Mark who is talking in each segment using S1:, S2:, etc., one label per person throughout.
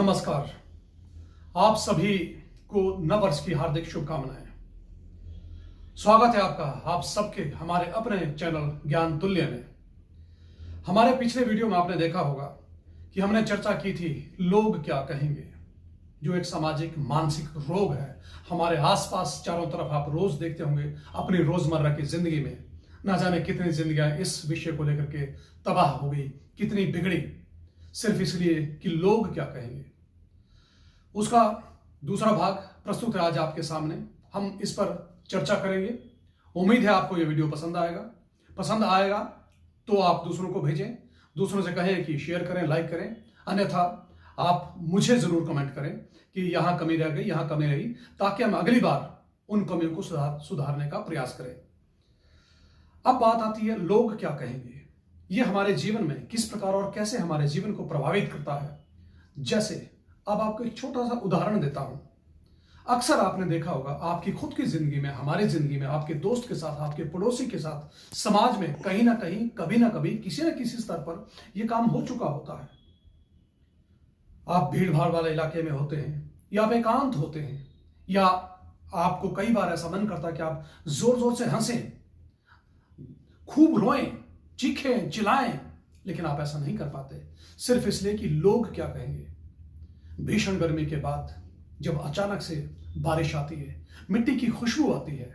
S1: नमस्कार। आप सभी को नव वर्ष की हार्दिक शुभकामनाएं। स्वागत है आपका आप सबके हमारे अपने चैनल ज्ञान तुल्य में। हमारे पिछले वीडियो में आपने देखा होगा कि हमने चर्चा की थी लोग क्या कहेंगे, जो एक सामाजिक मानसिक रोग है। हमारे आसपास चारों तरफ आप रोज देखते होंगे अपनी रोजमर्रा की जिंदगी में, ना जाने कितनी जिंदगियां इस विषय को लेकर के तबाह हो गई, कितनी बिगड़ी, सिर्फ इसलिए कि लोग क्या कहेंगे। उसका दूसरा भाग प्रस्तुत है आज आपके सामने। हम इस पर चर्चा करेंगे। उम्मीद है आपको यह वीडियो पसंद आएगा तो आप दूसरों को भेजें, दूसरों से कहें कि शेयर करें, लाइक करें। अन्यथा आप मुझे जरूर कमेंट करें कि यहां कमी रह गई, यहां कमी रही, ताकि हम अगली बार उन कमियों को सुधारने का प्रयास करें। अब बात आती है लोग क्या कहेंगे। यह हमारे जीवन में किस प्रकार और कैसे हमारे जीवन को प्रभावित करता है। जैसे अब आपको एक छोटा सा उदाहरण देता हूं। अक्सर आपने देखा होगा आपकी खुद की जिंदगी में, हमारी जिंदगी में, आपके दोस्त के साथ, आपके पड़ोसी के साथ, समाज में कहीं ना कहीं, कभी ना कभी, किसी न किसी स्तर पर यह काम हो चुका होता है। आप भीड़ भाड़ वाले इलाके में होते हैं या आप एकांत होते हैं, या आपको कई बार ऐसा मन करता है कि आप जोर जोर से हंसें, खूब रोएं, चीखें, चिल्लाएं, लेकिन आप ऐसा नहीं कर पाते, सिर्फ इसलिए कि लोग क्या कहेंगे। भीषण गर्मी के बाद जब अचानक से बारिश आती है, मिट्टी की खुशबू आती है,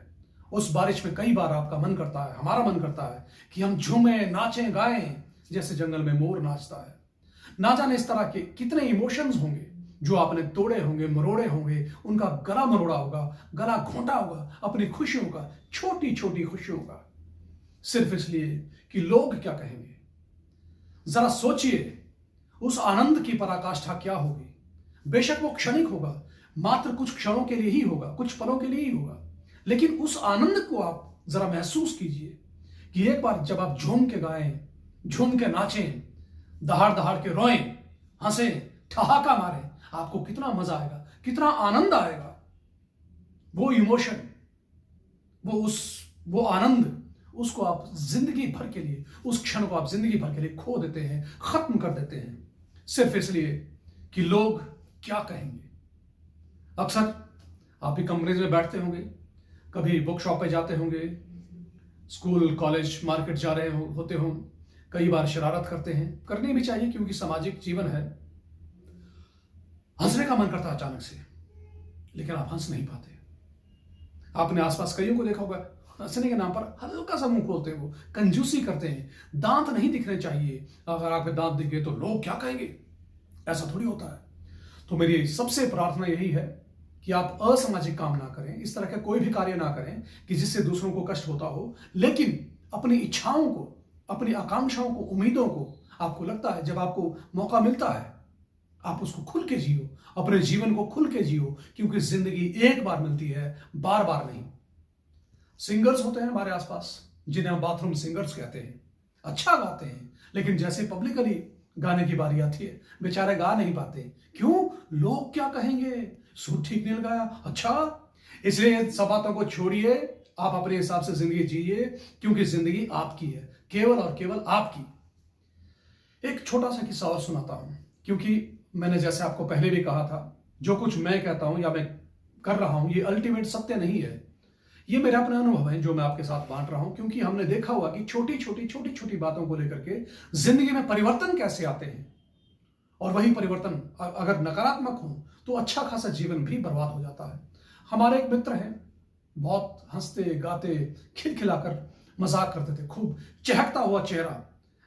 S1: उस बारिश में कई बार आपका मन करता है, हमारा मन करता है कि हम झूमें, नाचें, गाएं, जैसे जंगल में मोर नाचता है। ना जाने इस तरह के कितने इमोशंस होंगे जो आपने तोड़े होंगे, मरोड़े होंगे, उनका गला मरोड़ा होगा, गला घोंटा होगा अपनी खुशियों का, छोटी छोटी खुशियों का, सिर्फ इसलिए कि लोग क्या कहेंगे। जरा सोचिए उस आनंद की पराकाष्ठा क्या होगी। बेशक वो क्षणिक होगा, मात्र कुछ क्षणों के लिए ही होगा, कुछ पलों के लिए ही होगा, लेकिन उस आनंद को आप जरा महसूस कीजिए कि एक बार जब आप झूम के गाएं, झूम के नाचें, दहाड़ दहाड़ के रोएं, हंसें, ठहाका मारें, आपको कितना मजा आएगा, कितना आनंद आएगा। वो इमोशन, वो आनंद, उसको आप जिंदगी भर के लिए, उस क्षण को आप जिंदगी भर के लिए खो देते हैं, खत्म कर देते हैं, सिर्फ इसलिए कि लोग क्या कहेंगे। अक्सर आप भी कमरे में बैठते होंगे, कभी बुक शॉप पे जाते होंगे, स्कूल, कॉलेज, मार्केट जा रहे होते हो, कई बार शरारत करते हैं, करनी भी चाहिए क्योंकि सामाजिक जीवन है। हंसने का मन करता है अचानक से, लेकिन आप हंस नहीं पाते। आपने आसपास कईयों को देखा होगा, हंसने के नाम पर हल्का सा मुंह खोलते हैं, वो कंजूसी करते हैं। दांत नहीं दिखने चाहिए, अगर आपके दांत दिख गए तो लोग क्या कहेंगे, ऐसा थोड़ी होता है। तो मेरी सबसे प्रार्थना यही है कि आप असामाजिक काम ना करें, इस तरह का कोई भी कार्य ना करें कि जिससे दूसरों को कष्ट होता हो, लेकिन अपनी इच्छाओं को, अपनी आकांक्षाओं को, उम्मीदों को, आपको लगता है जब आपको मौका मिलता है आप उसको खुल के जियो, अपने जीवन को खुल के जियो, क्योंकि जिंदगी एक बार मिलती है, बार बार नहीं। सिंगर्स होते हैं हमारे आसपास जिन्हें हम बाथरूम सिंगर्स कहते हैं, अच्छा गाते हैं, लेकिन जैसे पब्लिकली गाने की बारी आती है बेचारे गा नहीं पाते। क्यों? लोग क्या कहेंगे, सुर ठीक नहीं लगाया। अच्छा, इसलिए सब बातों को छोड़िए, आप अपने हिसाब से जिंदगी जिए, क्योंकि जिंदगी आपकी है, केवल और केवल आपकी। एक छोटा सा किस्सा और सुनाता हूं, क्योंकि मैंने जैसे आपको पहले भी कहा था, जो कुछ मैं कहता हूं या मैं कर रहा हूं, ये अल्टीमेट सत्य नहीं है, ये मेरे अपने अनुभव हैं जो मैं आपके साथ बांट रहा हूं। क्योंकि हमने देखा हुआ कि छोटी छोटी बातों को लेकर के जिंदगी में परिवर्तन कैसे आते हैं, और वही परिवर्तन अगर नकारात्मक हो तो अच्छा खासा जीवन भी बर्बाद हो जाता है। हमारे एक मित्र हैं, बहुत हंसते गाते खिलखिलाकर मजाक करते थे, खूब चहकता हुआ चेहरा,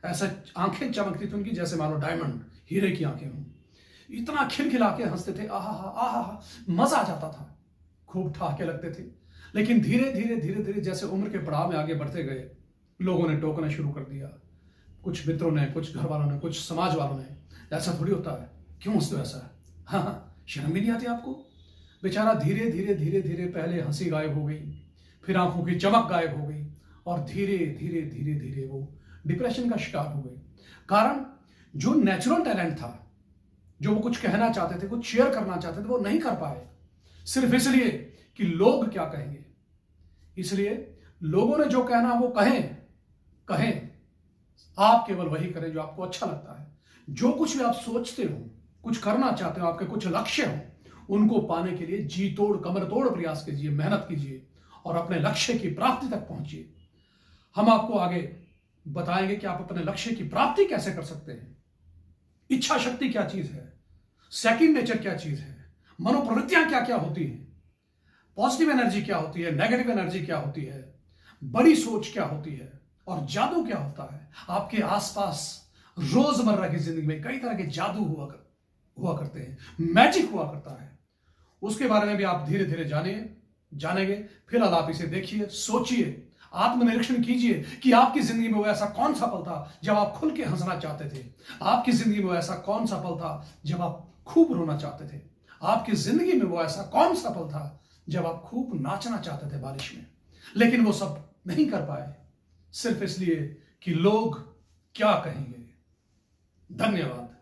S1: ऐसा आंखें चमकती थी उनकी जैसे मानो डायमंड, हीरे की आंखें हों, इतना खिलखिला के हंसते थे, आहा, मजा आ जाता था, खूब ठहाके लगते थे। लेकिन धीरे धीरे जैसे उम्र के पड़ाव में आगे बढ़ते गए, लोगों ने टोकना शुरू कर दिया, कुछ मित्रों ने, कुछ घर वालों ने, कुछ समाज वालों ने, ऐसा थोड़ी होता है, क्यों हंसते हो ऐसा, हाँ, शर्म भी नहीं आती आपको। बेचारा धीरे धीरे पहले हंसी गायब हो गई, फिर आंखों की चमक गायब हो गई, और धीरे धीरे वो डिप्रेशन का शिकार हो गई। कारण जो नेचुरल टैलेंट था, जो वो कुछ कहना चाहते थे, कुछ शेयर करना चाहते थे, वो नहीं कर पाए, सिर्फ इसलिए कि लोग क्या कहेंगे। इसलिए लोगों ने जो कहना वो कहें, आप केवल वही करें जो आपको अच्छा लगता है। जो कुछ भी आप सोचते हो, कुछ करना चाहते हो, आपके कुछ लक्ष्य हो, उनको पाने के लिए जी तोड़ कमर तोड़ प्रयास कीजिए, मेहनत कीजिए और अपने लक्ष्य की प्राप्ति तक पहुंचिए। हम आपको आगे बताएंगे कि आप अपने लक्ष्य की प्राप्ति कैसे कर सकते हैं। इच्छा शक्ति क्या चीज है, सेकंड नेचर क्या चीज है, मनोप्रवृत्तियां क्या क्या होती हैं, पॉजिटिव एनर्जी क्या होती है, नेगेटिव एनर्जी क्या होती है, बड़ी सोच क्या होती है और जादू क्या होता है। आपके आसपास रोजमर्रा की जिंदगी में कई तरह के जादू हुआ करते हैं, मैजिक हुआ करता है। उसके बारे में भी आप धीरे धीरे जानेंगे। फिलहाल आप इसे देखिए, सोचिए, आत्मनिरीक्षण कीजिए कि आपकी जिंदगी में वो ऐसा कौन सा पल था जब आप खुल के हंसना चाहते थे। आपकी जिंदगी में वो ऐसा कौन सा पल था जब आप खूब रोना चाहते थे। आपकी जिंदगी में वो ऐसा कौन सा पल था जब आप खूब नाचना चाहते थे बारिश में, लेकिन वो सब नहीं कर पाए, सिर्फ इसलिए कि लोग क्या कहेंगे। धन्यवाद।